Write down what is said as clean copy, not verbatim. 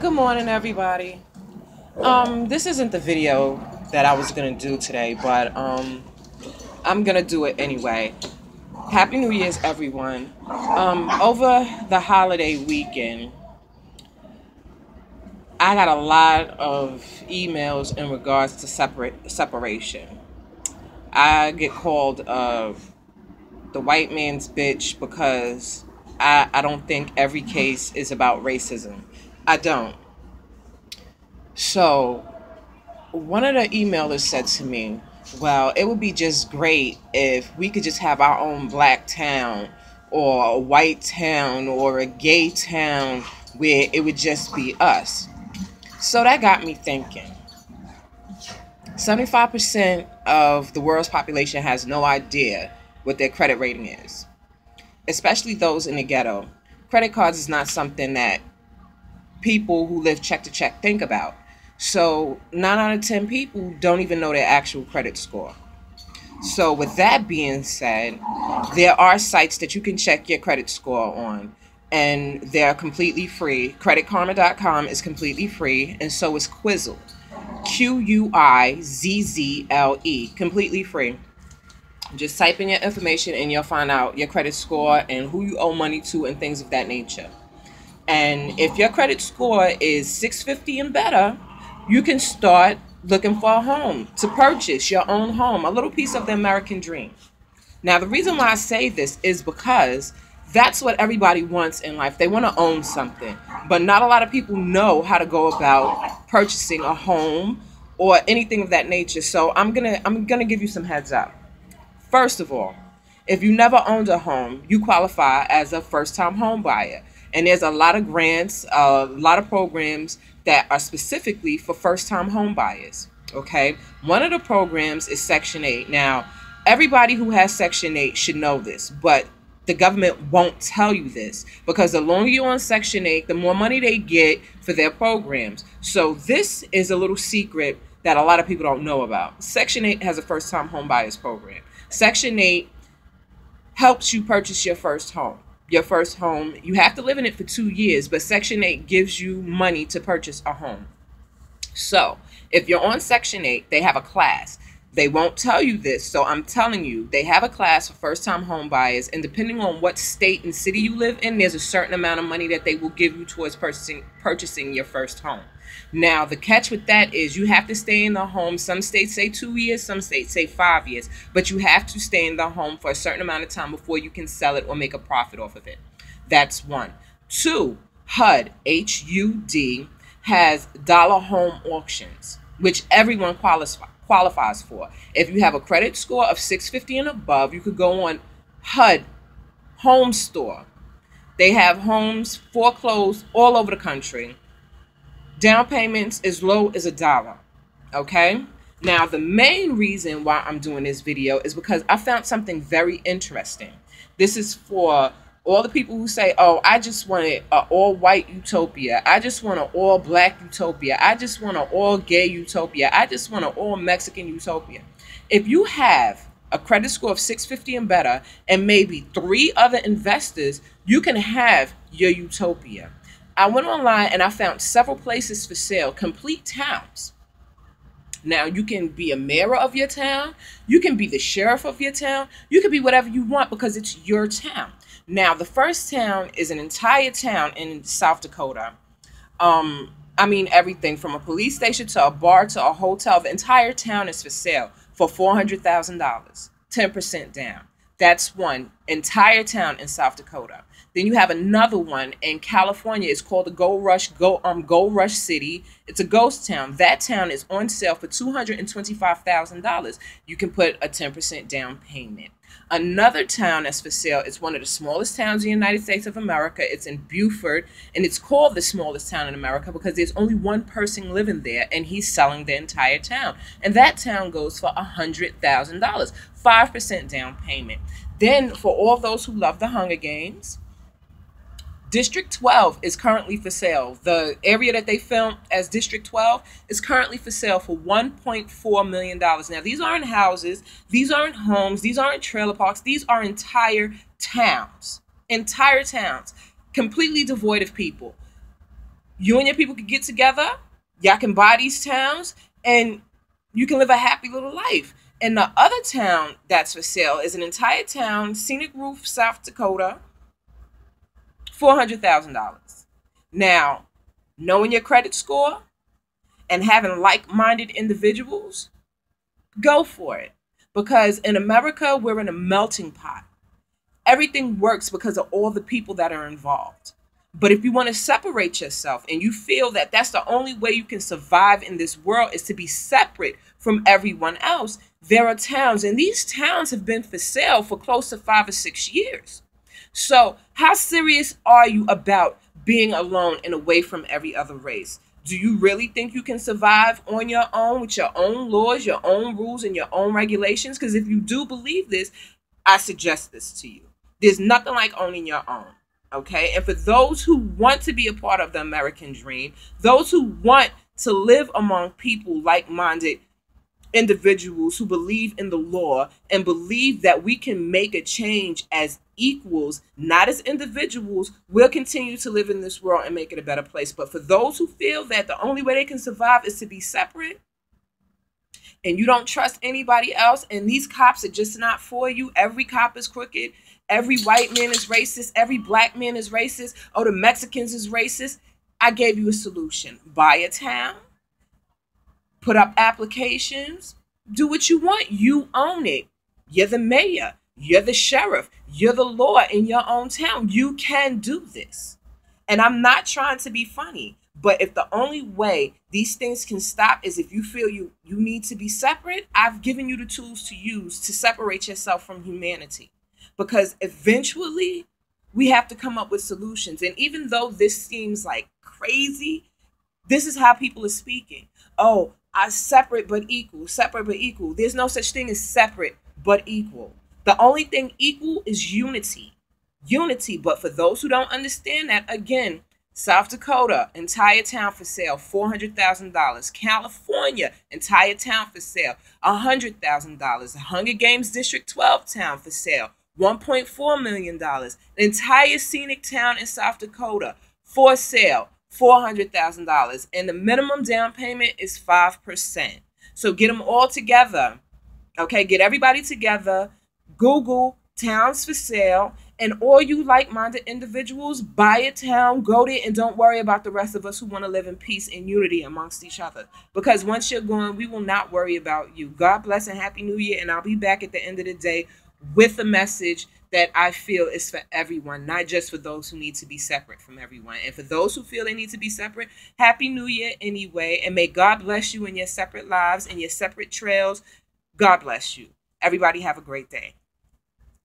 Good morning, everybody. This isn't the video that I was gonna do today, but I'm gonna do it anyway. Happy New Year's, everyone. Over the holiday weekend, I got a lot of emails in regards to separation. I get called the white man's bitch because I don't think every case is about racism. I don't. So one of the emailers said to me, well, it would be just great if we could just have our own black town or a white town or a gay town where it would just be us. So that got me thinking. 75% of the world's population has no idea what their credit rating is, especially those in the ghetto. Credit cards is not something that people who live check to check think about. So 9 out of 10 people don't even know their actual credit score. So with that being said, there are sites that you can check your credit score on, and they're completely free. Creditkarma.com is completely free, and so is Quizzle. Quizzle, completely free. Just type in your information and you'll find out your credit score and who you owe money to and things of that nature. And if your credit score is 650 and better, you can start looking for a home to purchase your own home, a little piece of the American dream. Now, the reason why I say this is because that's what everybody wants in life. They want to own something, but not a lot of people know how to go about purchasing a home or anything of that nature. So I'm gonna give you some heads up. First of all, if you never owned a home, you qualify as a first-time home buyer. And there's a lot of grants, a lot of programs that are specifically for first-time home buyers, okay? One of the programs is Section 8. Now, everybody who has Section 8 should know this, but the government won't tell you this because the longer you're on Section 8, the more money they get for their programs. So this is a little secret that a lot of people don't know about. Section 8 has a first-time home buyers program. Section 8 helps you purchase your first home. Your first home, you have to live in it for 2 years, but Section 8 gives you money to purchase a home. So if you're on Section 8, they have a class. They won't tell you this, so I'm telling you, they have a class for first-time home buyers, and depending on what state and city you live in, there's a certain amount of money that they will give you towards purchasing your first home. Now, the catch with that is you have to stay in the home. Some states say 2 years, some states say 5 years, but you have to stay in the home for a certain amount of time before you can sell it or make a profit off of it. That's one. Two, HUD, H-U-D, has dollar home auctions, which everyone qualifies for. If you have a credit score of 650 and above, you could go on HUD Home Store. They have homes foreclosed all over the country. Down payments as low as $1. Okay? Now, the main reason why I'm doing this video is because I found something very interesting. This is for all the people who say, oh, I just want an all-white utopia. I just want an all-black utopia. I just want an all-gay utopia. I just want an all-Mexican utopia. If you have a credit score of 650 and better and maybe 3 other investors, you can have your utopia. I went online and I found several places for sale, complete towns. Now, you can be a mayor of your town. You can be the sheriff of your town. You can be whatever you want because it's your town. Now, the first town is an entire town in South Dakota. I mean, everything from a police station to a bar to a hotel. The entire town is for sale for $400,000, 10% down. That's one entire town in South Dakota. Then you have another one in California. It's called the Gold Rush City. It's a ghost town. That town is on sale for $225,000. You can put a 10% down payment. Another town that's for sale is one of the smallest towns in the United States of America. It's in Beaufort, and it's called the smallest town in America because there's only one person living there, and he's selling the entire town. And that town goes for $100,000, 5% down payment. Then for all those who love the Hunger Games, District 12 is currently for sale. The area that they filmed as District 12 is currently for sale for $1.4 million. Now, these aren't houses, these aren't homes, these aren't trailer parks, these are entire towns, completely devoid of people. You and your people can get together. Y'all can buy these towns and you can live a happy little life. And the other town that's for sale is an entire town, Scenic Roof, South Dakota, $400,000. Now, knowing your credit score and having like-minded individuals, go for it. Because in America, we're in a melting pot. Everything works because of all the people that are involved. But if you want to separate yourself and you feel that that's the only way you can survive in this world is to be separate from everyone else, there are towns, and these towns have been for sale for close to 5 or 6 years. So how serious are you about being alone and away from every other race? Do you really think you can survive on your own with your own laws, your own rules, and your own regulations? Because if you do believe this, I suggest this to you. There's nothing like owning your own. Okay. And for those who want to be a part of the American dream, those who want to live among people like-minded individuals who believe in the law and believe that we can make a change as equals, not as individuals, we'll continue to live in this world and make it a better place. But for those who feel that the only way they can survive is to be separate, and you don't trust anybody else, and these cops are just not for you, every cop is crooked, every white man is racist, every black man is racist, oh, the Mexicans is racist, I gave you a solution. Buy a town, put up applications, do what you want. You own it. You're the mayor. You're the sheriff. You're the law in your own town. You can do this. And I'm not trying to be funny, but if the only way these things can stop is if you feel you need to be separate, I've given you the tools to use to separate yourself from humanity. Because eventually we have to come up with solutions. And even though this seems like crazy, this is how people are speaking. Oh, I separate but equal, separate but equal. There's no such thing as separate but equal. The only thing equal is unity. Unity. But for those who don't understand that, again, South Dakota, entire town for sale, $400,000. California, entire town for sale, $100,000. Hunger Games District 12 town for sale, $1.4 million. An entire scenic town in South Dakota for sale, $400,000. And the minimum down payment is 5%. So get them all together. Okay, get everybody together. Google towns for sale. And all you like-minded individuals, buy a town, go there, and don't worry about the rest of us who want to live in peace and unity amongst each other. Because once you're gone, we will not worry about you. God bless and Happy New Year. And I'll be back at the end of the day with a message that I feel is for everyone, not just for those who need to be separate from everyone. And for those who feel they need to be separate, Happy New Year anyway. And may God bless you in your separate lives and your separate trails. God bless you. Everybody have a great day.